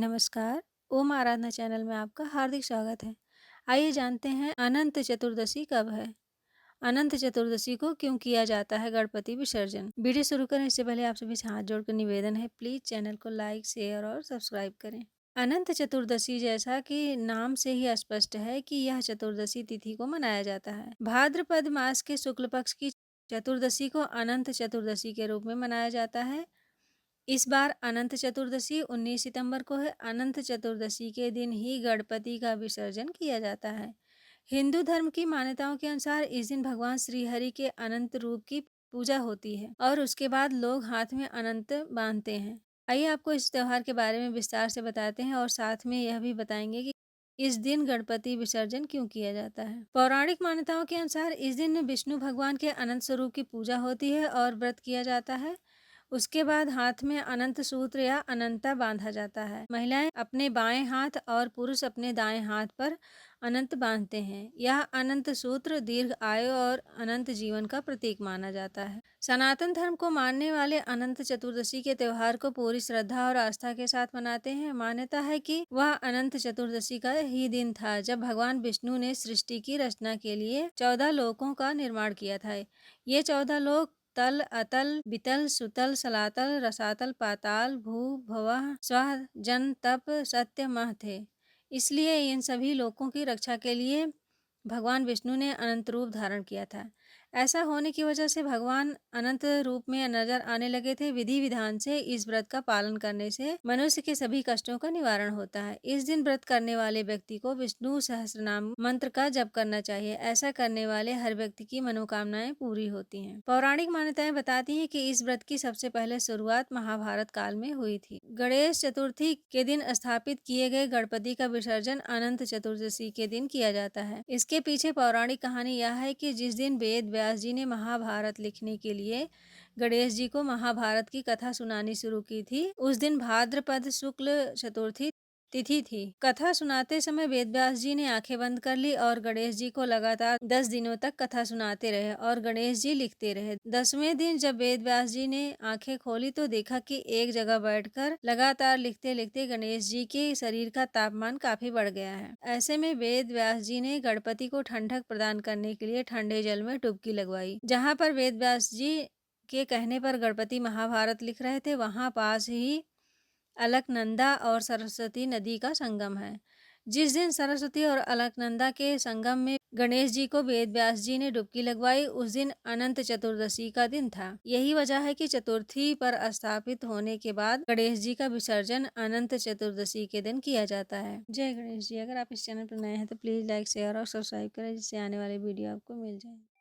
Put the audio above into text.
नमस्कार, ओम आराधना चैनल में आपका हार्दिक स्वागत है। आइए जानते हैं अनंत चतुर्दशी कब है? अनंत चतुर्दशी को क्यों किया जाता है गणपति विसर्जन? वीडियो शुरू करें इससे पहले आप सभी से हाथ जोड़कर निवेदन है, प्लीज चैनल को लाइक, शेयर और सब्सक्राइब करें। अनंत चतुर्दशी जैसा कि नाम से ही स्पष्ट है कि यह चतुर्दशी तिथि को मनाया जाता है। भाद्रपद मास के शुक्ल पक्ष की चतुर्दशी को अनंत चतुर्दशी के रूप में मनाया जाता है। इस बार अनंत चतुर्दशी 19 सितंबर को है। अनंत चतुर्दशी के दिन ही गणपति का विसर्जन किया जाता है। हिंदू धर्म की मान्यताओं के अनुसार इस दिन भगवान श्री हरि के अनंत रूप की पूजा होती है और उसके बाद लोग हाथ में अनंत बांधते हैं। आइए आपको इस त्योहार के बारे में विस्तार से बताते हैं और साथ में यह भी बताएंगे कि इस दिन गणपति विसर्जन क्यों किया जाता है। पौराणिक मान्यताओं के अनुसार इस दिन विष्णु भगवान के अनंत स्वरूप की पूजा होती है और व्रत किया जाता है। उसके बाद हाथ में अनंत सूत्र या अनंता बांधा जाता है। महिलाएं अपने बाएं हाथ और पुरुष अपने दाएं हाथ पर अनंत बांधते हैं। यह अनंत सूत्र दीर्घ आयु और अनंत जीवन का प्रतीक माना जाता है। सनातन धर्म को मानने वाले अनंत चतुर्दशी के त्योहार को पूरी श्रद्धा और आस्था के साथ मनाते हैं। मान्यता है कि वह अनंत चतुर्दशी का ही दिन था जब भगवान विष्णु ने सृष्टि की रचना के लिए 14 लोकों का निर्माण किया था। ये 14 लोक तल, अतल, वितल, सुतल, सलातल, रसातल, पाताल, भू, भुवः, स्वः, जन, तप, सत्य, मह थे। इसलिए इन सभी लोकों की रक्षा के लिए भगवान विष्णु ने अनंत रूप धारण किया था। ऐसा होने की वजह से भगवान अनंत रूप में नजर आने लगे थे। विधि विधान से इस व्रत का पालन करने से मनुष्य के सभी कष्टों का निवारण होता है। इस दिन व्रत करने वाले व्यक्ति को विष्णु सहस्त्रनाम मंत्र का जप करना चाहिए। ऐसा करने वाले हर व्यक्ति की मनोकामनाएं पूरी होती हैं। पौराणिक मान्यताएं बताती हैं कि इस व्रत की सबसे पहले शुरुआत महाभारत काल में हुई थी। गणेश चतुर्थी के दिन स्थापित किए गए गणपति का विसर्जन अनंत चतुर्दशी के दिन किया जाता है। इसके पीछे पौराणिक कहानी यह है कि जिस दिन वेद व्यास जी ने महाभारत लिखने के लिए गणेश जी को महाभारत की कथा सुनानी शुरू की थी, उस दिन भाद्रपद शुक्ल चतुर्थी तिथि थी। कथा सुनाते समय वेद व्यास जी ने आंखें बंद कर ली और गणेश जी को लगातार 10 दिनों तक कथा सुनाते रहे और गणेश जी लिखते रहे। 10वें दिन जब वेद व्यास जी ने आंखें खोली तो देखा कि एक जगह बैठकर लगातार लिखते लिखते गणेश जी के शरीर का तापमान काफी बढ़ गया है। ऐसे में वेद व्यास जी ने गणपति को ठंडक प्रदान करने के लिए ठंडे जल में डुबकी लगवाई। जहाँ पर वेद व्यास जी के कहने पर गणपति महाभारत लिख रहे थे, वहां पास ही अलकनंदा और सरस्वती नदी का संगम है। जिस दिन सरस्वती और अलकनंदा के संगम में गणेश जी को वेद व्यास जी ने डुबकी लगवाई, उस दिन अनंत चतुर्दशी का दिन था। यही वजह है कि चतुर्थी पर स्थापित होने के बाद गणेश जी का विसर्जन अनंत चतुर्दशी के दिन किया जाता है। जय गणेश जी। अगर आप इस चैनल पर नए हैं तो प्लीज लाइक, शेयर और सब्सक्राइब करें जिससे आने वाले वीडियो आपको मिल जाए।